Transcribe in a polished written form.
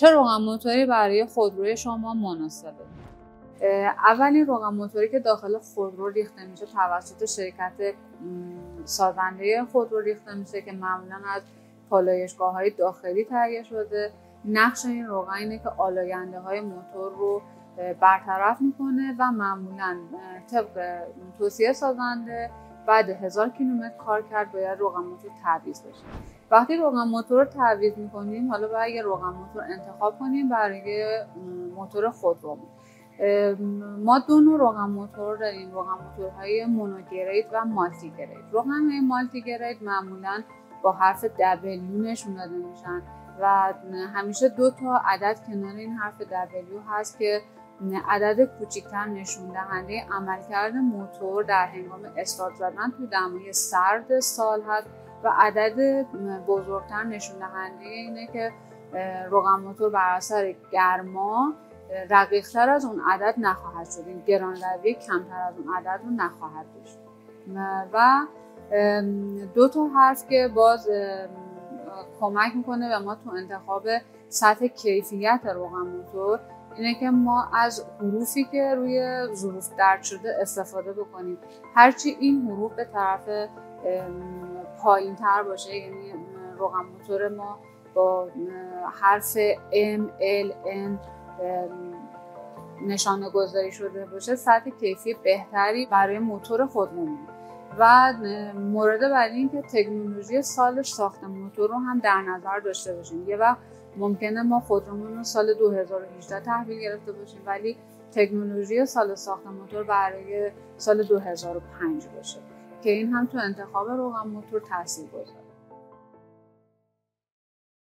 چه روغن موتوری برای خودروی شما مناسبه؟ اولین روغن موتوری که داخل خودرو ریخته میشه توسط شرکت سازنده خودرو ریخته میشه که معمولا از پالایشگاه‌های داخلی تهیه شده. نقش این روغن اینه که آلاینده‌های موتور رو برطرف میکنه و معمولا طبق توصیه سازنده بعد 1000 کیلومتر کار کرد باید روغن موتور تعویض بشه. وقتی روغن موتور رو تعویض میکنیم حالا باید یه روغن موتور انتخاب کنیم برای موتور خودرومون. ما دو نوع روغن موتور داریم، روغن موتورهای مونوگرید و مالتی گرید. روغن‌های مالتی گرید معمولا با حرف W نشون داده میشن و همیشه 2 تا عدد کنار این حرف W هست که عدد کوچکتر نشون دهنده عملکرد موتور در هنگام استارت زدن توی دمای سرد سال هست و عدد بزرگتر نشون دهنده اینه که روغن موتور بر اثر گرما رقیق‌تر از اون عدد نخواهد شد، این گرانروی کمتر از اون عدد رو نخواهد داشت. و 2 تا حرف که باز کمک میکنه به ما تو انتخاب سطح کیفیت روغن موتور اینه که ما از حروفی که روی ظروف درج شده استفاده بکنیم. هرچی این حروف به طرف پایین تر باشه، یعنی روغن موتور ما با حرف M, L, N نشانه گذاری شده باشه، سطح کیفی بهتری برای موتور خودمون. و مورد بعدی این که تکنولوژی سال ساخت موتور رو هم در نظر داشته باشیم. یه وقت ممکنه ما خودرومون رو سال 2018 تحویل گرفته باشیم ولی تکنولوژی سال ساخت موتور برای سال 2005 باشه که این هم تو انتخاب روغن موتور تاثیرگذاره.